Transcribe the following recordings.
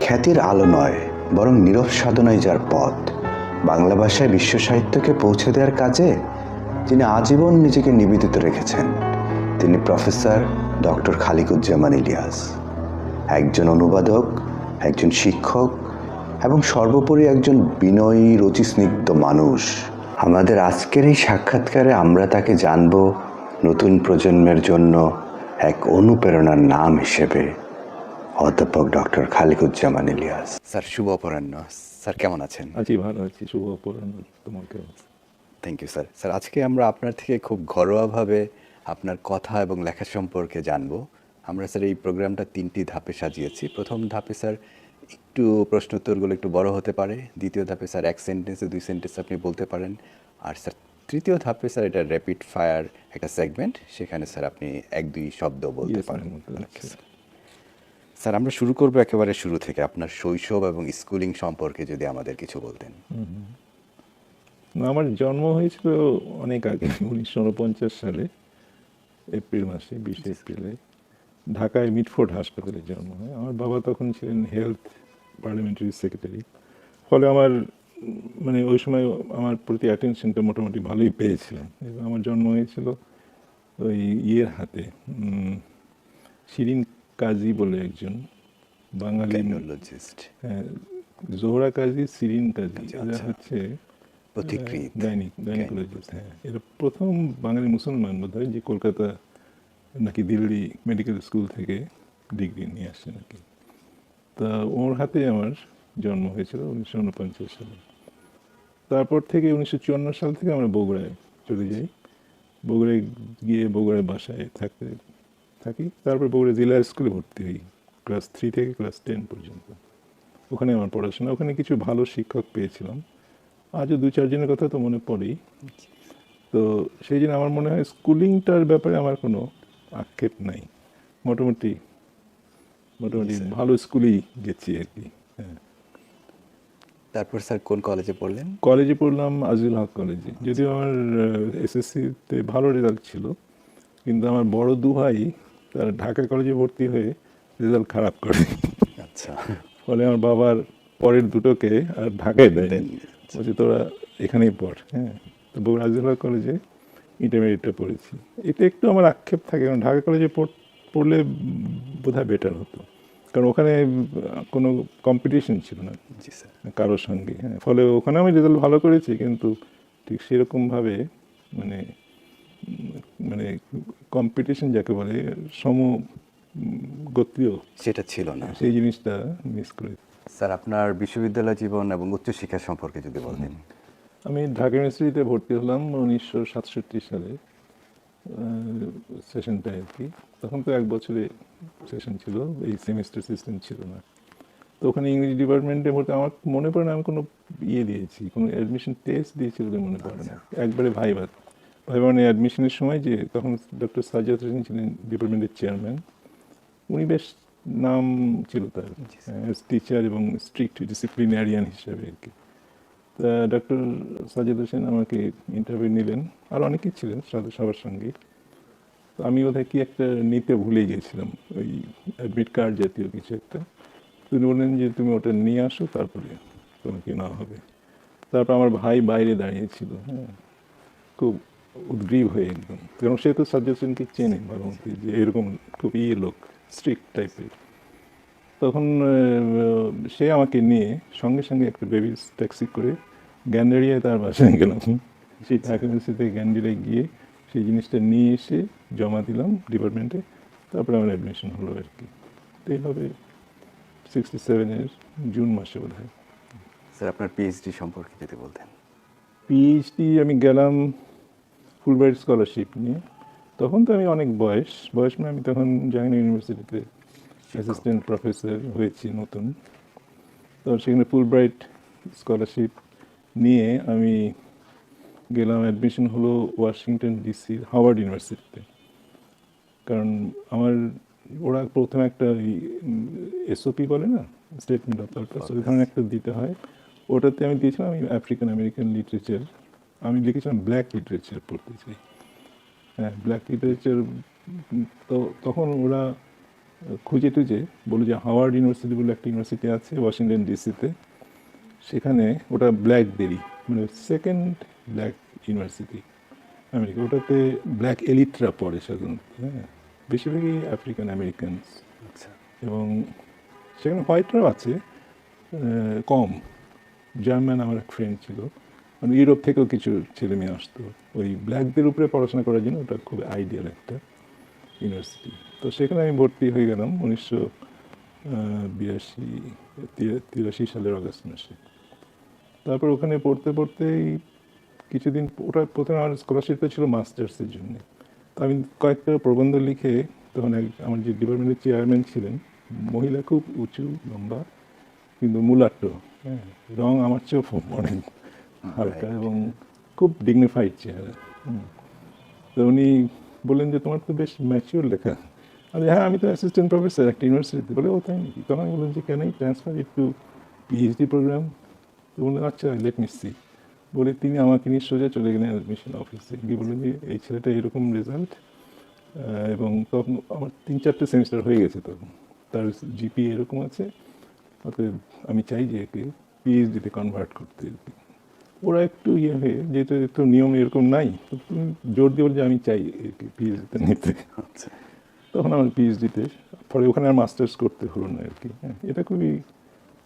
খ্যাতির আলো নয়, বরং নীরব সাধনাই যার পথ। বাংলা ভাষায় বিশ্ব সাহিত্যকে পৌঁছে দেওয়ার কাজে যিনি আজীবন নিজেকে নিবেদিত রেখেছেন, তিনি প্রফেসর ডক্টর খালিকুজ্জামান ইলিয়াস। একজন অনুবাদক, একজন শিক্ষক এবং সর্বোপরি একজন বিনয়ী রুচিস্নিগ্ধ মানুষ। আমাদের আজকের এই সাক্ষাৎকারে আমরা তাকে জানব নতুন প্রজন্মের জন্য এক অনুপ্রেরণার নাম হিসেবে, অধ্যাপক ডক্টর খালিকুজ্জামান ইলিয়াস। স্যার, শুভ অপরাহ্ন। স্যার, কেমন আছেন? আছি, ভালো আছি। শুভ অপরাহ্ন তোমাকে। Thank you sir. স্যার, আজকে আমরা আপনার থেকে খুব ঘরোয়াভাবে আপনার কথা এবং লেখা সম্পর্কে জানব। আমরা স্যার এই প্রোগ্রামটা 3টি ধাপে সাজিয়েছি। প্রথম ধাপে স্যার একটু প্রশ্ন উত্তরগুলো একটু বড় হতে পারে। দ্বিতীয় ধাপে স্যার 1 সেন্টেন্সে 2 সেন্টেন্স আপনি বলতে পারেন। আর স্যার তৃতীয় ধাপে স্যার এটা র্যাপিড ফায়ার একটা সেগমেন্ট, সেখানে স্যার আপনি 1-2 শব্দ বলতে পারেন। স্যার, আমরা শুরু করব একেবারে শুরু থেকে। আপনার শৈশব এবং স্কুলিং সম্পর্কে যদি আমাদের কিছু বলতেন। আমার জন্ম হয়েছিল অনেক আগে, 1949 সালে এপ্রিল মাসে, 20 এপ্রিলে ঢাকায় মিটফোর্ড হাসপাতালে জন্ম হয়। আমার বাবা তখন ছিলেন হেলথ পার্লামেন্টারি সেক্রেটারি। ফলে আমার মানে ওই সময় আমার প্রতি অ্যাটেনশনটা মোটামুটি ভালোই পেয়েছিলাম। এবং আমার জন্ম হয়েছিল ওই ইয়ের হাতে, শিরিন কাজী বলে একজন বাঙালি গাইনোলজিস্ট। হ্যাঁ, জোহরা কাজী, শিরিন কাজী, এরা হচ্ছে গাইনোকোলজিস্ট। হ্যাঁ, এরা প্রথম বাঙালি মুসলমান বোধহয় যে কলকাতা নাকি দিল্লি মেডিকেল স্কুল থেকে ডিগ্রি নিয়ে আসছে নাকি। তা ওর হাতে আমার জন্ম হয়েছিল 1949 সালে। তারপর থেকে 1954 সাল থেকে আমরা বগুড়ায় চলে যাই। বগুড়ায় গিয়ে বগুড়ায় বাসায় থাকি। তারপর বগুড়া জেলা স্কুলে ভর্তি হই, ক্লাস 3 থেকে ক্লাস 10 পর্যন্ত। ওখানে আমার পড়াশোনা, ওখানে কিছু ভালো শিক্ষক পেয়েছিলাম। আজও 2-4 জনের কথা তো মনে পড়েই। তো সেই জন্য আমার মনে হয় স্কুলিংটার ব্যাপারে আমার কোনো আক্ষেপ নাই। মোটামুটি ভালো স্কুলেই গেছি আর কি। হ্যাঁ। তারপর স্যার কোন কলেজে পড়লেন? কলেজে পড়লাম আজিজুল হক কলেজে। যদিও আমার এসএসসিতে ভালো রেজাল্ট ছিল, কিন্তু আমার বড় 2 ভাই তারা ঢাকা কলেজে ভর্তি হয়ে রেজাল্ট খারাপ করে। আচ্ছা। ফলে আমার বাবার পরের দুটোকে আর ঢাকায় দেয়নি, বলছে তোরা এখানেই পড়। হ্যাঁ, তো বগুড়া আজিজুল হক কলেজে ইন্টারমিডিয়েটটা পড়েছি। এটা একটু আমার আক্ষেপ থাকে, কারণ ঢাকা কলেজে পড়লে বোধহয় বেটার হতো, কারণ ওখানে কোনো কম্পিটিশন ছিল না কারোর সঙ্গে। হ্যাঁ, ফলে ওখানে আমি রেজাল্ট ভালো করেছি, কিন্তু ঠিক সেরকমভাবে মানে মানে কম্পিটিশন যাকে বলে সমগোত্রীয়, সেটা ছিল না। সেই জিনিসটা মিস করেছি। স্যার, আপনার বিশ্ববিদ্যালয় জীবন এবং উচ্চশিক্ষা সম্পর্কে যদি বলতেন। আমি ঢাকা ইউনিভার্সিটিতে ভর্তি হলাম 1967 সালে, সেশনটায় আর কি। তখন তো 1 বছরে সেশন ছিল, এই সেমিস্টার সিস্টেম ছিল না। তো ওখানে ইংরেজি ডিপার্টমেন্টে ভর্তি, আমার মনে পড়ে না আমি কোনো দিয়েছি, কোনো অ্যাডমিশন টেস্ট দিয়েছি বলে মনে পড়ে না। একবারে ভাইবা মানে অ্যাডমিশনের সময় যে তখন ডক্টর সাজ্জাদ হোসেন ছিলেন ডিপার্টমেন্টের চেয়ারম্যান। উনি বেশ নাম ছিল তার টিচার এবং স্ট্রিক্ট ডিসিপ্লিনারিয়ান হিসেবে আর কি। তা ডক্টর সাজ্জাদ হোসেন আমাকে ইন্টারভিউ নিলেন, আর অনেকেই ছিলেন সবার সঙ্গে। তো আমি বোধহয় কি একটা নিতে ভুলে গিয়েছিলাম, ওই অ্যাডমিট কার্ড জাতীয় কিছু একটা। তিনি বললেন যে তুমি ওটা নিয়ে আসো, তারপরে তোমাকে নেওয়া হবে। তারপর আমার ভাই বাইরে দাঁড়িয়েছিল, হ্যাঁ, খুব উদ্গ্রীব হয়ে একদম, কারণ সে তো সাজ্জাদ হোসেনকে চেনে ভালো মতো, যে এরকম খুব লোক, স্ট্রিক্ট টাইপের। তখন সে আমাকে নিয়ে সঙ্গে সঙ্গে একটা বেবি ট্যাক্সি করে গ্যান্ডারিয়ায় তার বাসায় গেলাম। সেই ঢাকা ইউনিভার্সিটিতে গ্যান্ডারিয়ায় গিয়ে সেই জিনিসটা নিয়ে এসে জমা দিলাম ডিপার্টমেন্টে। তারপরে আমার অ্যাডমিশন হলো আর কি। তো এইভাবে 67-এর জুন মাসে বোধ হয়। স্যার, আপনার পিএইচডি সম্পর্কে যদি বলতেন। পিএইচডি আমি গেলাম ফুলব্রাইট স্কলারশিপ নিয়ে। তখন তো আমি অনেক বয়স মানে আমি তখন জাহাঙ্গীরনগর ইউনিভার্সিটিতে অ্যাসিস্ট্যান্ট প্রফেসর হয়েছি নতুন। তো সেখানে ফুলব্রাইট স্কলারশিপ নিয়ে আমি গেলাম, অ্যাডমিশন হলো ওয়াশিংটন ডিসি হাওয়ার্ড ইউনিভার্সিটিতে। কারণ আমার ওরা প্রথমে একটা এসওপি বলে না, স্টেটমেন্ট অফ পারপাস, ওই ধরনের একটা দিতে হয়। ওটাতে আমি দিয়েছিলাম আমি আফ্রিকান আমেরিকান লিটারেচার, আমি লিখেছিলাম ব্ল্যাক লিটারেচার পড়তে চাই। হ্যাঁ, ব্ল্যাক লিটারেচার। তো তখন ওরা খুঁজে টুজে বললো যে হাওয়ার্ড ইউনিভার্সিটি বলে একটা ইউনিভার্সিটি আছে ওয়াশিংটন ডিসিতে, সেখানে ওটা ব্ল্যাকবেরি মানে সেকেন্ড ব্ল্যাক ইউনিভার্সিটি আমেরিকা, ওটাতে ব্ল্যাক এলিটরা পড়ে সাধারণত, হ্যাঁ, বেশিরভাগই আফ্রিকান আমেরিকানস, আচ্ছা, এবং সেখানে হোয়াইটরাও আছে কম। জার্মান আমার এক ফ্রেন্ড ছিল, মানে ইউরোপ থেকেও কিছু ছেলে মেয়ে আসতো ওই ব্ল্যাকদের উপরে পড়াশোনা করার জন্য, ওটা খুব আইডিয়াল একটা ইউনিভার্সিটি। তো সেখানে আমি ভর্তি হয়ে গেলাম 1982-83 সালের অগাস্ট মাসে। তারপর ওখানে পড়তে পড়তেই কিছুদিন, ওটা প্রথমে আমার স্কলারশিপটা ছিল মাস্টার্সের জন্য। তো আমি কয়েকটা প্রবন্ধ লিখে, তখন আমার যে ডিপার্টমেন্টের চেয়ারম্যান ছিলেন, মহিলা, খুব উঁচু লম্বা কিন্তু মুলাট্টো, হ্যাঁ, রং আমার চেয়েও অনেক হালকা এবং খুব ডিগনিফাইড চেহারা। তো উনি বললেন যে তোমার তো বেশ ম্যাচিওর লেখা। আমি হ্যাঁ, আমি তো অ্যাসিস্ট্যান্ট প্রফেসর একটা ইউনিভার্সিটিতে। বলে ও তাই নাকি? তখন আমি বললাম যে কেন ট্রান্সফার একটু পিএইচডি প্রোগ্রাম। তো বললেন আচ্ছা লেট মি সি। বলে তিনি আমাকে নিয়ে সোজা চলে গেলেন অ্যাডমিশন অফিসে, গিয়ে বললেন যে এই ছেলেটা এরকম রেজাল্ট, এবং তখন আমার 3-4টে সেমিস্টার হয়ে গেছে, তখন তার জিপি এরকম আছে, অতএব আমি চাই যে একে পিএইচডিতে কনভার্ট করতে। ওরা একটু ইয়ে হয়ে, যেহেতু একটু নিয়ম এরকম নাই, তো তুমি জোর দিয়ে বল যে আমি চাই একে পিএইচডিতে নিতে। আচ্ছা। তখন আমার পিএইচডিতে, পরে ওখানে আর মাস্টার্স করতে হলো না আর কি। হ্যাঁ, এটা খুবই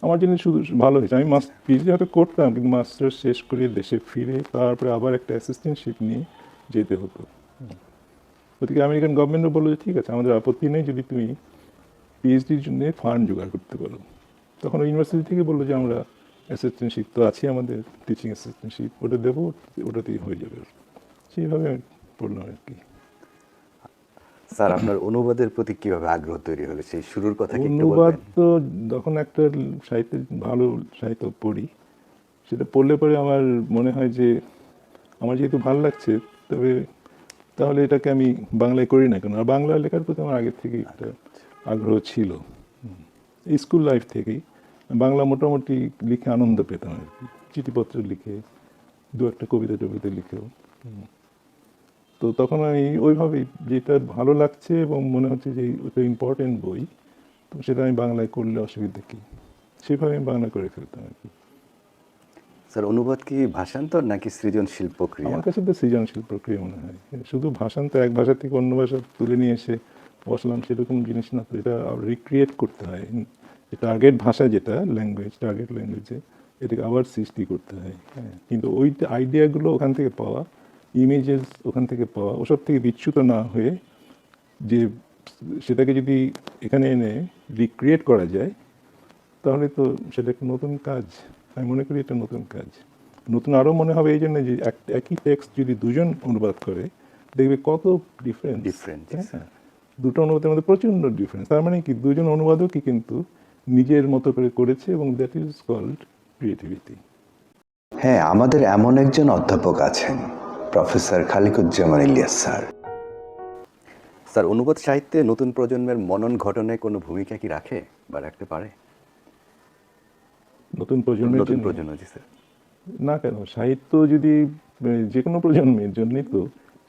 আমার জন্য শুধু ভালো হয়েছে। আমি পিএইচডি হয়তো করতাম, কিন্তু মাস্টার্স শেষ করে দেশে ফিরে তারপরে আবার একটা অ্যাসিস্ট্যান্টশিপ নিয়ে যেতে হতো। ওদিকে আমেরিকান গভর্নমেন্টও বললো যে ঠিক আছে, আমাদের আপত্তি নেই যদি তুমি পিএইচডির জন্য ফান্ড জোগাড় করতে পারো। তখন ওই ইউনিভার্সিটি থেকে বললো যে আমরা অ্যাসিস্ট্যান্টশিপ তো আছে আমাদের, টিচিং অ্যাসিস্ট্যান্টশিপ, ওটা দেবো, ওটাতেই হয়ে যাবে। সেইভাবে আমি পড়লাম আর কি। স্যার, আপনার অনুবাদের প্রতি কিভাবে আগ্রহ তৈরি হলো, সেই শুরুর কথা কি একটু অনুবাদ বলবেন? তো যখন একটা সাহিত্যের ভালো সাহিত্য পড়ি, সেটা পড়লে পরে আমার মনে হয় যে আমার যেহেতু ভালো লাগছে, তবে তাহলে এটাকে আমি বাংলায় করি না কেন। আর বাংলা লেখার প্রতি আমার আগের থেকেই একটা আগ্রহ ছিল, স্কুল লাইফ থেকেই। বাংলা মোটামুটি লিখে আনন্দ পেতাম আর কি, চিঠিপত্র লিখে, দু একটা কবিতা টবিতা লিখেও। তো তখন আমি ওইভাবেই, যেটা ভালো লাগছে এবং মনে হচ্ছে যে ওটা ইম্পর্টেন্ট বই, তো সেটা আমি বাংলায় করলে অসুবিধা কী, সেভাবে আমি বাংলা করে ফেলতাম আর কি। স্যার, অনুবাদ কি ভাষান্তর নাকি সৃজনশীল প্রক্রিয়া? আমার কাছে তো সৃজনশীল প্রক্রিয়া মনে হয়। শুধু ভাষান্তর, এক ভাষা থেকে অন্য ভাষা তুলে নিয়ে এসে বসলাম, সেরকম জিনিস না তো। এটা রিক্রিয়েট করতে হয়, টার্গেট ভাষা যেটা ল্যাঙ্গুয়েজ, টার্গেট ল্যাঙ্গুয়েজে এটাকে আবার সৃষ্টি করতে হয়। হ্যাঁ, কিন্তু ওই আইডিয়াগুলো ওখান থেকে পাওয়া, ইমেজেস ওখান থেকে পাওয়া, ওসব থেকে বিচ্যুত না হয়ে যে সেটাকে যদি এখানে এনে রিক্রিয়েট করা যায়, তাহলে তো সেটা একটা নতুন কাজ। আমি মনে করি এটা নতুন কাজ। নতুন আরও মনে হবে এই জন্য যে একই টেক্সট যদি দুজন অনুবাদ করে, দেখবে কত ডিফারেন্স। Difference, হ্যাঁ, দুটো অনুবাদের মধ্যে প্রচণ্ড ডিফারেন্স। তার মানে কি, দুজন অনুবাদকই কিন্তু নিজের মতো করে করেছে, এবং দ্যাট ইজ কল্ড ক্রিয়েটিভিটি। হ্যাঁ, আমাদের এমন একজন অধ্যাপক আছেন, professor Khaliquzzaman Ilias sir. Sir, অনুবাদ সাহিত্যে নতুন প্রজন্মের মনন ঘটনে কোনো ভূমিকা কি রাখে বা রাখতে পারে? নতুন প্রজন্মের নতুন জন্য প্রজন্ম, জি স্যার। না কেন, সাহিত্য যদি যে কোনো প্রজন্মের জন্যই তো,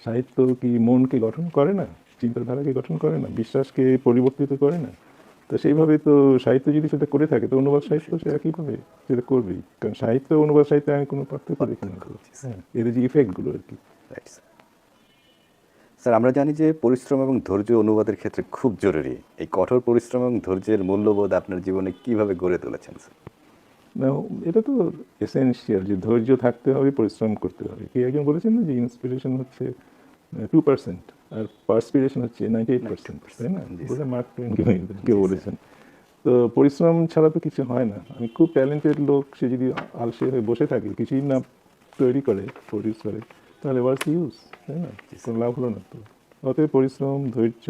সাহিত্য কি মনকে গঠন করে না, চিন্তাধারাকে গঠন করে না, বিশ্বাসকে পরিবর্তিত করে না? তো সেইভাবে তো সাহিত্য যদি সেটা করে থাকে, তো অনুবাদ সাহিত্য সে একইভাবে সেটা করবেই। কারণ সাহিত্য অনুবাদ সাহিত্যে আমি কোনো পার্থক্য দেখি না। হ্যাঁ, এর যে ইফেক্টগুলো আর কি। Right sir. স্যার, আমরা জানি যে পরিশ্রম এবং ধৈর্য অনুবাদের ক্ষেত্রে খুব জরুরি। এই কঠোর পরিশ্রম এবং ধৈর্যের মূল্যবোধ আপনার জীবনে কিভাবে গড়ে তুলেছেন স্যার? না, এটা তো এসেনশিয়াল যে ধৈর্য থাকতে হবে, পরিশ্রম করতে হবে। কি একজন বলেছেন না যে ইন্সপিরেশন হচ্ছে 2% আর পার্সপিরেশন হচ্ছে 98%, তাই না? জি বলে স্যার। মার্ক টুয়েন কেউ বলেছেন। তো পরিশ্রম ছাড়া তো কিছু হয় না। আমি খুব ট্যালেন্টেড লোক, সে যদি আলসে হয়ে বসে থাকে, কিছুই না তৈরি করে, প্রডিউস করে, তাহলে হোয়াটস ইউজ, তাই না? কোনো লাভ হলো না তো। অতএব পরিশ্রম, ধৈর্য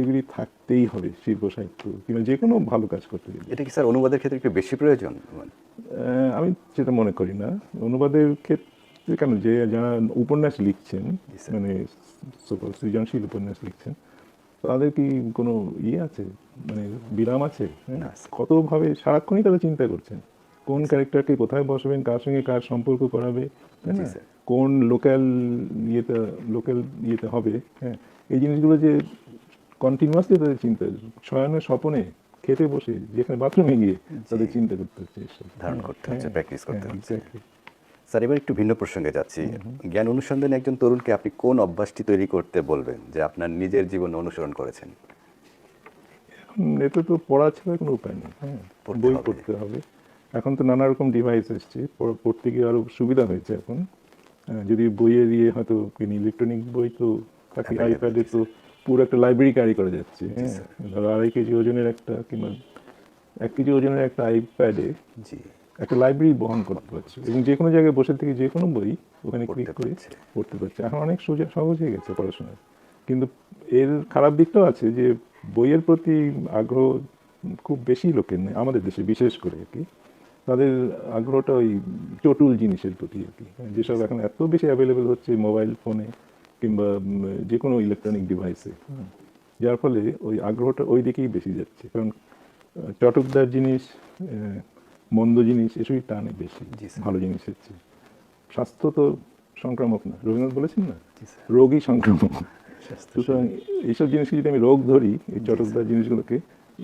এগুলি থাকতেই হবে শিল্প সাহিত্য কিংবা যে কোনো ভালো কাজ করতে গেলে। এটা কি স্যার অনুবাদের ক্ষেত্রে একটু বেশি প্রয়োজন? আমি সেটা মনে করি না। অনুবাদের ক্ষেত্রে কেন, যে যারা উপন্যাস লিখছেন, মানে সৃজনশীল উপন্যাস লিখছেন, তাদের কি কোনো ইয়ে আছে, মানে বিরাম আছে? হ্যাঁ, না। কতভাবে সারাক্ষণই তারা চিন্তা করছেন কোন ক্যারেক্টারকে কোথায় বসাবেন, কার সঙ্গে কার সম্পর্ক করাবে, তাই না? কোন লোকাল ইয়েতে হবে। হ্যাঁ, এই জিনিসগুলো যে কন্টিনিউয়াসলি তাদের চিন্তা, শয়নের স্বপনে, খেতে বসে, যেখানে বাথরুমে গিয়ে তাদের চিন্তা করতে হচ্ছে এসব। ধারণ করতে হচ্ছে, প্র্যাকটিস করতে হচ্ছে। এক্স্যাক্টলি। স্যার, এবার একটু ভিন্ন প্রসঙ্গে যাচ্ছি। জ্ঞান অনুসন্ধানে একজন তরুণকে আপনি কোন অভ্যাসটি তৈরি করতে বলবেন যে আপনার নিজের জীবনে অনুসরণ করেছেন? এতে তো পড়া ছাড়া কোনো উপায় নেই। হ্যাঁ, পড়তে বই হবে। পড়তে হবে। এখন তো নানা রকম ডিভাইস এসছে, পড়তে গিয়ে আরো সুবিধা হয়েছে এখন। যদি বইয়ের ইয়ে হয়তো কিনি, ইলেকট্রনিক বই তো থাকে, Available, আইপ্যাডে তো পুরো একটা লাইব্রেরি ক্যারি করা যাচ্ছে। হ্যাঁ, ধরো 2.5 কেজি ওজনের একটা কিংবা 1 কেজি ওজনের একটা আইপ্যাডে জি, একটা লাইব্রেরি বহন করতে পারছে, এবং যে কোনো জায়গায় বসে থেকে যে কোনো বই ওখানে ক্লিক পড়তে করে পারছে। পড়তে পারছে। এখন অনেক সহজ হয়ে গেছে পড়াশোনা। কিন্তু এর খারাপ দিকটাও আছে, যে বইয়ের প্রতি আগ্রহ খুব বেশি লোকের নেই আমাদের দেশে, বিশেষ করে আর কি। তাদের আগ্রহটা ওই চটুল জিনিসের প্রতি আর কি, যেসব এখন এত বেশি অ্যাভেলেবেল হচ্ছে মোবাইল ফোনে কিংবা যে কোনো ইলেকট্রনিক ডিভাইসে, যার ফলে ওই আগ্রহটা ওই দিকেই বেশি যাচ্ছে। কারণ চটকদার জিনিস, মন্দ জিনিস এসবই টানে বেশি জি স্যার। ভালো জিনিসের চেয়ে। স্বাস্থ্য তো সংক্রামক না, রবীন্দ্রনাথ বলেছেন না, জি স্যার। রোগই সংক্রামক। সুতরাং এইসব জিনিসকে যদি আমি রোগ ধরি, এই চটকদার জিনিসগুলোকে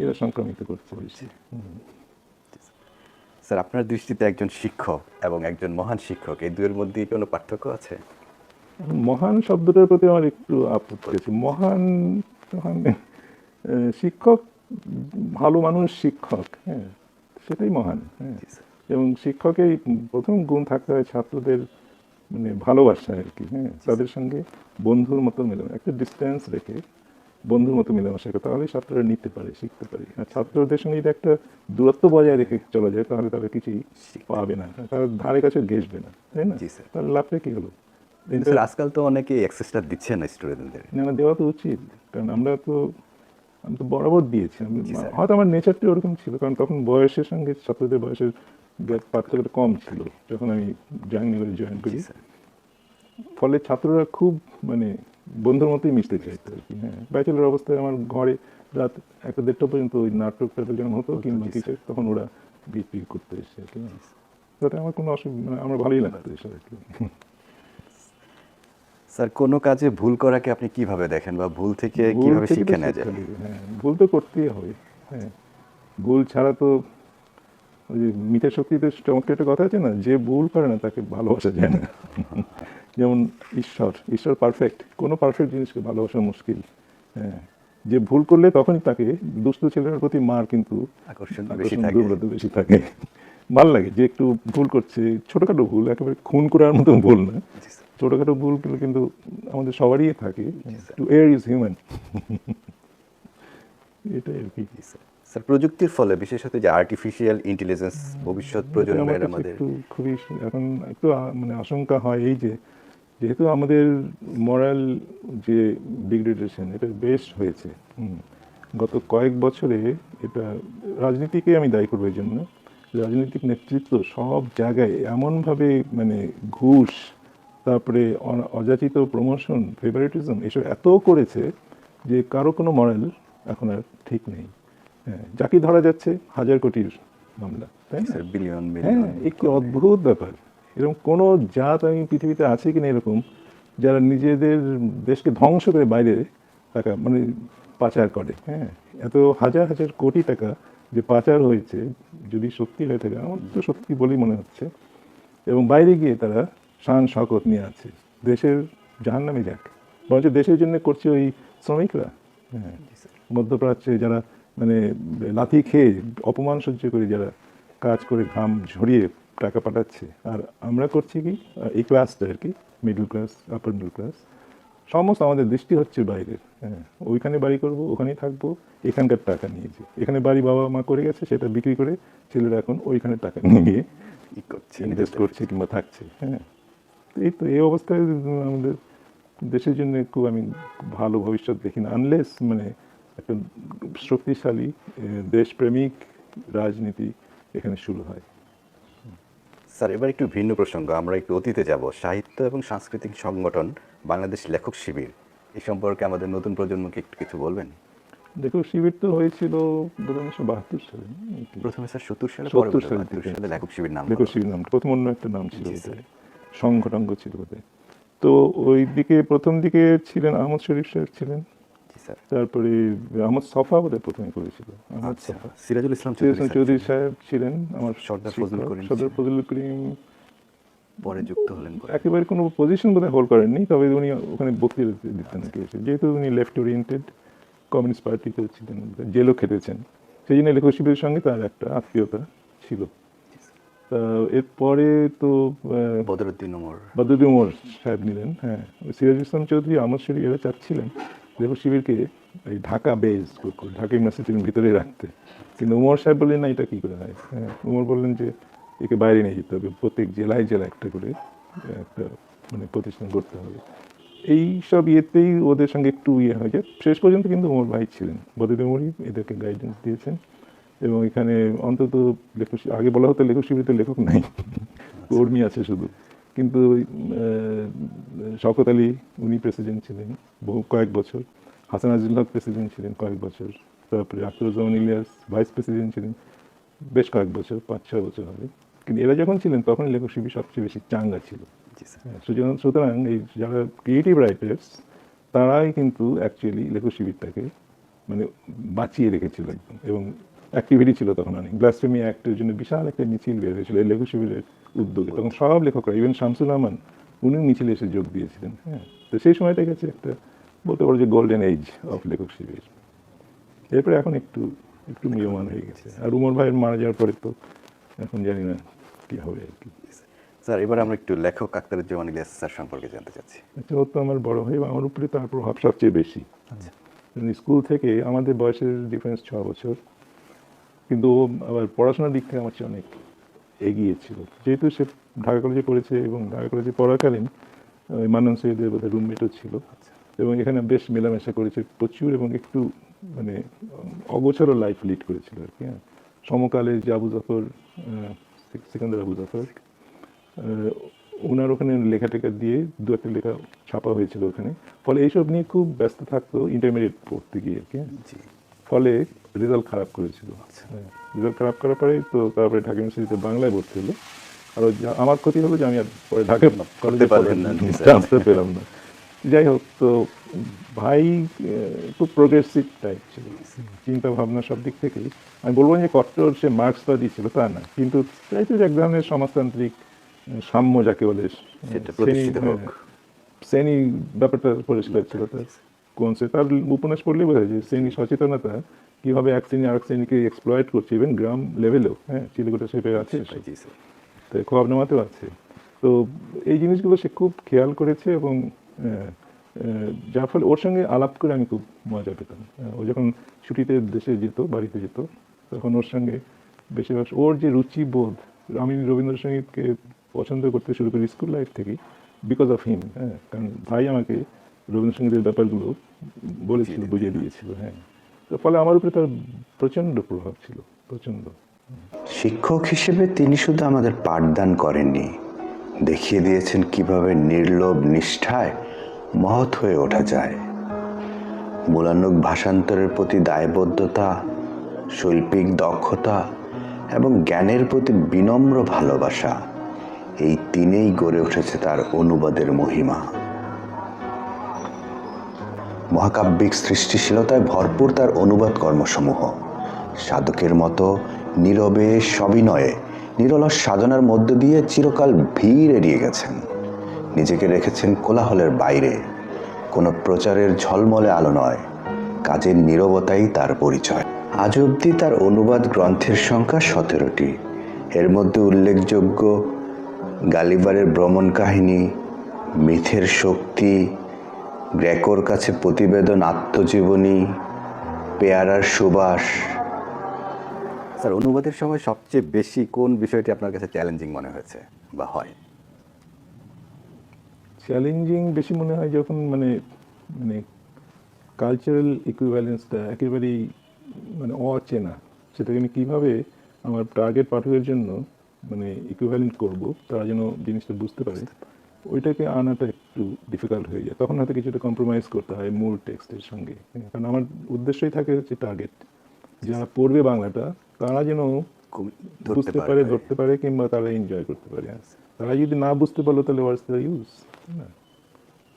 এরা সংক্রামিত করছে বেশি। স্যার, আপনার দৃষ্টিতে একজন শিক্ষক এবং একজন মহান শিক্ষক, এই দুয়ের মধ্যে কি কোনো পার্থক্য আছে? এখন মহান শব্দটার প্রতি আমার একটু আপত্তি আছে। মহান মহান, শিক্ষক, ভালো মানুষ শিক্ষক, হ্যাঁ, সেটাই মহান। হ্যাঁ, জি স্যার। এবং শিক্ষকের প্রথম গুণ থাকতে হয় ছাত্রদের মানে ভালোবাসা আর কি। হ্যাঁ, তাদের সঙ্গে বন্ধুর মতো মেলামেশা, একটা ডিস্টেন্স রেখে বন্ধুর মতো মেলামেশা করে, তাহলে ছাত্ররা নিতে পারে, শিখতে পারে। আর ছাত্রদের সঙ্গে যদি একটা দূরত্ব বজায় রেখে চলা যায়, তাহলে তারা কিছুই পাবে না, তারা ধারে কাছে ঘেসবে না, তাই না? জি স্যার। তাহলে লাভটা কি হলো? কিন্তু স্যার, আজকাল তো অনেকে অ্যাক্সেসটা দিচ্ছে না স্টুডেন্টদের। না না, দেওয়া তো উচিত। কারণ আমি তো বরাবর দিয়েছি। জি স্যার। হয়তো আমার নেচারটা ওরকম ছিল, কারণ তখন বয়সের সঙ্গে ছাত্রদের বয়সের পার্থক্যটা কম ছিল যখন আমি জাহাঙ্গীরনগরে জয়েন করি। জি স্যার। ফলে ছাত্ররা খুব মানে বন্ধুর মতোই মিশতে চাইতো আর কি। হ্যাঁ, ব্যাচেলর অবস্থায় আমার ঘরে রাত 1-1:30 পর্যন্ত ওই নাটকটা যখন হতো কিংবা কিছু, তখন ওরা বিক্রি করতে এসে আর কি। তাতে আমার কোনো অসুবিধা, মানে আমার ভালোই লাগতো এসব আর কি। স্যার, কোনো কাজে ভুল করাকে আপনি কিভাবে দেখেন, বা ভুল থেকে ভুল কিভাবে থেকে তো শিক্ষা নেওয়া যায়? শিক্ষা নেবে। হ্যাঁ, ভুল তো করতেই হবে। হ্যাঁ, ভুল ছাড়া তো ওই যে মিথ্যা শক্তিতে চমৎকার একটা কথা আছে না, যে ভুল করে না তাকে ভালোবাসা যায় না। যেমন ঈশ্বর পারফেক্ট, কোনো পারফেক্ট জিনিসকে ভালোবাসা মুশকিল। হ্যাঁ, যে ভুল করলে তখনই তাকে, দুষ্ট ছেলের প্রতি মার কিন্তু আকর্ষণ বেশি থাকে। দুর্বলতা বেশি থাকে। ভাল লাগে যে একটু ভুল করছে, ছোটখাটো ভুল, একেবারে খুন করার মতো ভুল না, জি স্যার। ছোটখাটো ভুল কিন্তু আমাদের সবারই থাকে। টু এয়ার ইজ হিউম্যান, এটাই আর কি। জি স্যার। স্যার, প্রযুক্তির ফলে বিশেষত যে আর্টিফিশিয়াল ইন্টেলিজেন্স ভবিষ্যৎ এটা আমার প্রজন্মের কাছে আমাদের একটু খুবই এখন একটু মানে আশঙ্কা হয়, এই যে যেহেতু আমাদের মোরাল যে ডিগ্রেডেশন এটা বেশ হয়েছে। গত কয়েক বছরে এটা, রাজনীতিকে আমি দায়ী করবো এই জন্য। রাজনৈতিক নেতৃত্ব সব জায়গায় এমনভাবে মানে ঘুষ, তারপরে অযাচিত প্রমোশন, ফেভারিটিজম, এসব এত করেছে যে কারো কোনো মরাল এখন আর ঠিক নেই। হ্যাঁ, যাকে ধরা যাচ্ছে 1000 কোটির মামলা, তাই না? স্যার, বিলিয়ন হ্যাঁ, একটি অদ্ভুত ব্যাপার। এরকম কোনো জাত আমি পৃথিবীতে আছে কিনা এরকম, যারা নিজেদের দেশকে ধ্বংস করে বাইরে টাকা মানে পাচার করে। হ্যাঁ, এত হাজার হাজার কোটি টাকা যে পাচার হয়েছে, যদি সত্যি হয়ে থাকে, আমার তো সত্যি বলেই মনে হচ্ছে, এবং বাইরে গিয়ে তারা শান শকত নিয়ে আছে, দেশের জাহান্নামে যাক, বরঞ্চ দেশের জন্য করছে ওই শ্রমিকরা। হ্যাঁ, মধ্যপ্রাচ্যে যারা মানে লাথি খেয়ে অপমান সহ্য করে যারা কাজ করে ঘাম ঝরিয়ে টাকা পাঠাচ্ছে, আর আমরা করছি কি, এই ক্লাসটা আর কি, মিডল ক্লাস, আপার মিডল ক্লাস, সমস্ত আমাদের দৃষ্টি হচ্ছে বাইরের। হ্যাঁ, ওইখানে বাড়ি করব, ওখানেই থাকবো, এখানকার টাকা নিয়েছি, এখানে বাড়ি বাবা মা করে গেছে, সেটা বিক্রি করে ছেলেরা এখন ওইখানে টাকা নিয়ে গিয়ে ই করছে, ইনভেস্ট করছে কিংবা থাকছে। হ্যাঁ, তো এই অবস্থায় আমাদের দেশের জন্য খুব আমি ভালো ভবিষ্যৎ দেখি না, আনলেস মানে একটা শক্তিশালী দেশপ্রেমিক রাজনীতি এখানে শুরু হয়। স্যার, এবার একটু ভিন্ন প্রসঙ্গ, আমরা একটু অতীতে যাব। সাহিত্য এবং সাংস্কৃতিক সংগঠন বাংলাদেশ লেখক শিবির, এই সম্পর্কে আমাদের নতুন প্রজন্মকে একটু কিছু বলবেন? দেখো, শিবির তো হয়েছিল 1972 সালে। প্রথমে স্যার 70 সালে, 70 পরে সালে 72 সালে লেখক শিবির নাম লেখক হলো। শিবির নাম, প্রথম অন্য একটা নাম ছিল জি, বোধহয়, স্যার। সংগঠন ছিল বোধহয়। তো ওই দিকে প্রথম দিকে ছিলেন আহমদ শরীফ সাহেব ছিলেন, স্যার। তারপরে আমার সফা বোধহয় প্রথমে করেছিল আমার আচ্ছা, সফা। সিরাজুল ইসলাম সিরাজ চৌধুরী চৌধুরী স্যার সাহেব ছিলেন আমার সর্দার শিক্ষক। ফজলুল করিম সর্দার ছিলেন। ফজলুল করিম পরে যুক্ত হলেন পরে। একেবারে কোনো পজিশন বোধহয় হোল্ড করেননি, তবে উনি ওখানে বক্তৃতা দিতেন আর কি। যেহেতু উনি লেফট ওরিয়েন্টেড কমিউনিস্ট পার্টিতে ছিলেন, জেলও খেটেছেন, সেই জন্য লেখক শিবিরের সঙ্গে তার একটা আত্মীয়তা ছিল। তা এরপরে তো বদরুদ্দিন ওমর। বদরুদ্দিন ওমর সাহেব নিলেন। হ্যাঁ, সিরাজ ইসলাম চৌধুরী, আমর শরীফ এরা চাচ্ছিলেন লেখক শিবিরকে এই ঢাকা বেস, ঢাকা ইউনিভার্সিটির ভিতরে রাখতে, কিন্তু উমর সাহেব বললেন না, এটা কী করে হয়। হ্যাঁ, উমর বললেন যে একে বাইরে নিয়ে যেতে হবে, প্রত্যেক জেলায় জেলায় একটা করে একটা মানে প্রতিষ্ঠান করতে হবে। এই সব ইয়েতেই ওদের সঙ্গে একটু ইয়ে হয়ে যায়। শেষ পর্যন্ত কিন্তু ওমর ভাই ছিলেন, বদরুদ্দিন ওমরই এদেরকে গাইডেন্স দিয়েছেন। এবং এখানে অন্তত লেখক আগে বলা হতো লেখক শিবিরে লেখক নাই, কর্মী আছে শুধু। কিন্তু শওকত আলী উনি প্রেসিডেন্ট ছিলেন কয়েক বছর, হাসান আজিজুল হক প্রেসিডেন্ট ছিলেন কয়েক বছর, তারপরে আখতারুজ্জামান ইলিয়াস ভাইস প্রেসিডেন্ট ছিলেন বেশ কয়েক বছর, 5-6 বছর হবে। কিন্তু এরা যখন ছিলেন তখন লেখক শিবির সবচেয়ে বেশি চাঙ্গা ছিল। জি স্যার। হ্যাঁ, সুতরাং এই যারা ক্রিয়েটিভ রাইটার্স তারাই কিন্তু অ্যাকচুয়ালি লেখক শিবিরটাকে মানে বাঁচিয়ে রেখেছিল একদম। এবং অ্যাক্টিভিটি ছিল তখন অনেক, ব্লাসফেমি অ্যাক্টের জন্য বিশাল একটা মিছিল বের হয়েছিল এই লেখক শিবিরের উদ্যোগে। তখন সব লেখকরা, ইভেন শামসুল রহমান, উনিও মিছিলে এসে যোগ দিয়েছিলেন। হ্যাঁ, তো সেই সময়টা গেছে একটা বলতে পারো যে গোল্ডেন এজ অফ লেখক শিবির। এরপরে এখন একটু একটু নিয়মান হয়ে গেছে। আর উমর ভাইয়ের মারা যাওয়ার পরে তো এখন জানি না কী হবে আর কি। স্যার, এবার আমরা একটু লেখক আখতারুজ্জামান ইলিয়াস স্যার সম্পর্কে জানতে চাচ্ছি। আচ্ছা, ও তো আমার বড় ভাই, আমার উপরে তার প্রভাব সবচেয়ে বেশি। স্কুল থেকে আমাদের বয়সের ডিফারেন্স 6 বছর, কিন্তু ও আবার পড়াশোনার দিক থেকে আমার চেয়ে অনেক এগিয়ে ছিল। যেহেতু সে ঢাকা কলেজে পড়েছে এবং ঢাকা কলেজে পড়াকালীন ওই মান্নান সৈয়দের বোধহয় রুমমেটও ছিল, এবং এখানে বেশ মেলামেশা করেছে প্রচুর, এবং একটু মানে অগোছালো লাইফ লিড করেছিল আর কি। হ্যাঁ, সমকালে যে আবু জাফর, সিকান্দার আবু জাফর, ওনার ওখানে লেখা টেখা দিয়ে 2-একটা লেখা ছাপা হয়েছিল ওখানে। ফলে এইসব নিয়ে খুব ব্যস্ত থাকতো ইন্টারমিডিয়েট পড়তে গিয়ে আর কি। জি। ফলে রেজাল্ট খারাপ করেছিল। রেজাল্ট খারাপ করার পরে তো তারপরে ঢাকা ইউনিভার্সিটিতে বাংলায় ভর্তি হলো। আর আমার ক্ষতি হলো যে আমি আর পরে ঢাকা কলেজে পারলেন না, জি স্যার। ট্রান্সফার পেলাম না। যাই হোক, তো ভাই খুব প্রোগ্রেসিভ টাইপ ছিল, চিন্তা ভাবনা সব দিক থেকেই। আমি বলবো না যে কট্টর সে মার্ক্সবাদী ছিল, তা না, কিন্তু চাইতো যে এক ধরনের সমাজতান্ত্রিক সাম্য যাকে বলে সেটা প্রতিষ্ঠিত হোক। শ্রেণী ব্যাপারটা পরিষ্কার ছিল তার। কোন সে তার উপন্যাস পড়লেই বোঝা যায় যে শ্রেণী সচেতনতা কীভাবে এক শ্রেণী আরেক শ্রেণীকে এক্সপ্লয়েট করছে, ইভেন গ্রাম লেভেলেও। হ্যাঁ, চিলেকোঠা শেপে আছে, জি স্যার। তো খোয়াবনামাতেও আছে। তো এই জিনিসগুলো সে খুব খেয়াল করেছে, এবং যার ফলে ওর সঙ্গে আলাপ করে আমি খুব মজা পেতাম। ও যখন ছুটিতে দেশে যেত, বাড়িতে যেত, তখন ওর সঙ্গে বেশিরভাগ ওর যে রুচিবোধ, আমি রবীন্দ্রসঙ্গীতকে পছন্দ করতে শুরু করি স্কুল লাইফ থেকেই বিকজ অফ হিম। হ্যাঁ, কারণ ভাই আমাকে রবীন্দ্রসঙ্গীতের ব্যাপারগুলো বলেছিল, বুঝিয়ে দিয়েছিল। হ্যাঁ, তো ফলে আমার উপরে তার প্রচণ্ড প্রভাব ছিল, প্রচণ্ড। শিক্ষক হিসেবে তিনি শুধু আমাদের পাঠদান করেননি, দেখিয়ে দিয়েছেন কিভাবে নির্লোভ নিষ্ঠায় মহৎ হয়ে ওঠা যায়। মূলানুগ ভাষান্তরের প্রতি দায়বদ্ধতা, শৈল্পিক দক্ষতা এবং জ্ঞানের প্রতি বিনম্র ভালোবাসা, এই তিনেই গড়ে উঠেছে তার অনুবাদের মহিমা। মহাকাব্যিক সৃষ্টিশীলতায় ভরপুর তার অনুবাদ কর্মসমূহ সাধকের মতো নীরবে সবিনয়ে নিরলস সাধনার মধ্য দিয়ে চিরকাল ভিড় এড়িয়ে গেছেন। নিজেকে রেখেছেন কোলাহলের বাইরে, কোনো প্রচারের ঝলমলে আলো নয়, কাজের নীরবতাই তার পরিচয়। আজ অবধি তার অনুবাদ গ্রন্থের সংখ্যা 17টি। এর মধ্যে উল্লেখযোগ্য গালিভারের ভ্রমণ কাহিনী, মিথের শক্তি, গ্রেকোর কাছে প্রতিবেদন আত্মজীবনী, পেয়ারার সুবাস। স্যার, অনুবাদের সময় সবচেয়ে বেশি কোন বিষয়টি আপনার কাছে চ্যালেঞ্জিং মনে হয়েছে বা হয়? চ্যালেঞ্জিং বেশি মনে হয় যখন মানে মানে কালচারাল ইকুইভ্যালেন্সটা একেবারেই মানে অচেনা, সেটাকে আমি কীভাবে আমার টার্গেট পাঠকের জন্য মানে ইকুইভ্যালেন্ট করব, তারা যেন জিনিসটা বুঝতে পারে, ওইটাকে আনাটা একটু ডিফিকাল্ট হয়ে যায়। তখন হয়তো কিছুটা কম্প্রোমাইজ করতে হয় মূল টেক্সটের সঙ্গে। কারণ আমার উদ্দেশ্যই থাকে হচ্ছে টার্গেট, যারা পড়বে বাংলাটা তারা যেন বুঝতে পারে, ধরতে পারে, কিংবা তারা এনজয় করতে পারে। তারা যদি না বুঝতে পারলো তাহলে হোয়াটস দ্য ইউজ?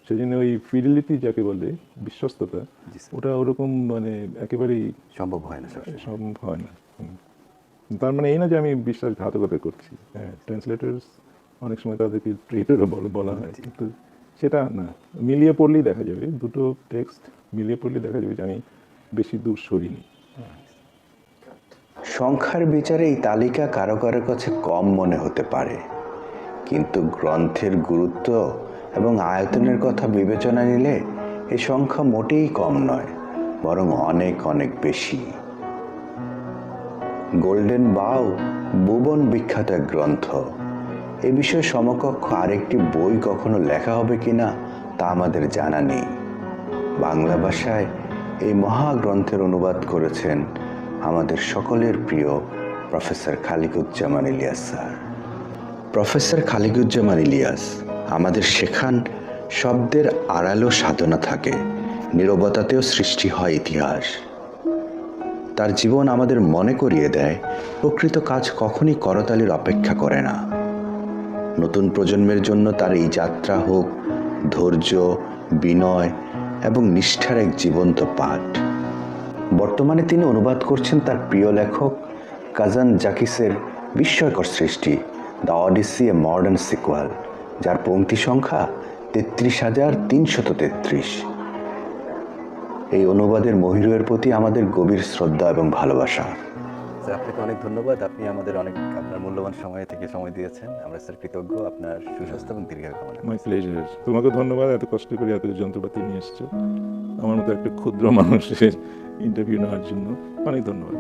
সেই জন্য ওই ফিডিলিটি যাকে বলে বিশ্বস্ততা, জি স্যার। ওটা ওরকম মানে একেবারেই সম্ভব হয় না স্যার। সম্ভব হয় না। তার মানে এই না যে আমি বিশ্বাসঘাতকতা করছি। হ্যাঁ, ট্রান্সলেটার্স অনেক সময় তাদেরকে ট্রেটারও বলা হয়, কিন্তু সেটা না, মিলিয়ে পড়লেই দেখা যাবে, দুটো টেক্সট মিলিয়ে পড়লেই দেখা যাবে যে আমি বেশি দূর সরিনি। সংখ্যার বিচারে এই তালিকা কারো কারো কাছে কম মনে হতে পারে, কিন্তু গ্রন্থের গুরুত্ব এবং আয়তনের কথা বিবেচনা নিলে এই সংখ্যা মোটেই কম নয়, বরং অনেক অনেক বেশি। গোল্ডেন বাউ ভুবন বিখ্যাত এক গ্রন্থ। এ বিষয়ে সমকক্ষ আরেকটি বই কখনো লেখা হবে কিনা তা আমাদের জানা নেই। বাংলা ভাষায় এই মহাগ্রন্থের অনুবাদ করেছেন আমাদের সকলের প্রিয় professor Khaliquzzaman Ilias sir. Professor Khaliquzzaman Ilias আমাদের শেখান শব্দের আড়ালেও সাধনা থাকে, নীরবতাতেও সৃষ্টি হয় ইতিহাস। তার জীবন আমাদের মনে করিয়ে দেয় প্রকৃত কাজ কখনই করতালির অপেক্ষা করে না। নতুন প্রজন্মের জন্য তার এই যাত্রা হোক ধৈর্য, বিনয় এবং নিষ্ঠার এক জীবন্ত পাঠ। বর্তমানে তিনি অনুবাদ করছেন তার প্রিয় লেখক কাজান জাকিসের বিস্ময়কর সৃষ্টি the Odyssey a modern sequel, যার পংক্তি সংখ্যা 33,333। এই অনুবাদের মহিরুহের প্রতি আমাদের গভীর শ্রদ্ধা এবং ভালোবাসা। স্যার আপনাকে অনেক ধন্যবাদ, আপনি আমাদের আপনার মূল্যবান সময় থেকে সময় দিয়েছেন। আমরা স্যার কৃতজ্ঞ, আপনার সুস্বাস্থ্য এবং দীর্ঘায়ু কামনা করি। My pleasure. তোমাকে ধন্যবাদ, এত কষ্ট করে এত যন্ত্রপাতি নিয়ে এসছো আমার মতো একটা ক্ষুদ্র মানুষের ইন্টারভিউ নেওয়ার জন্য। অনেক ধন্যবাদ।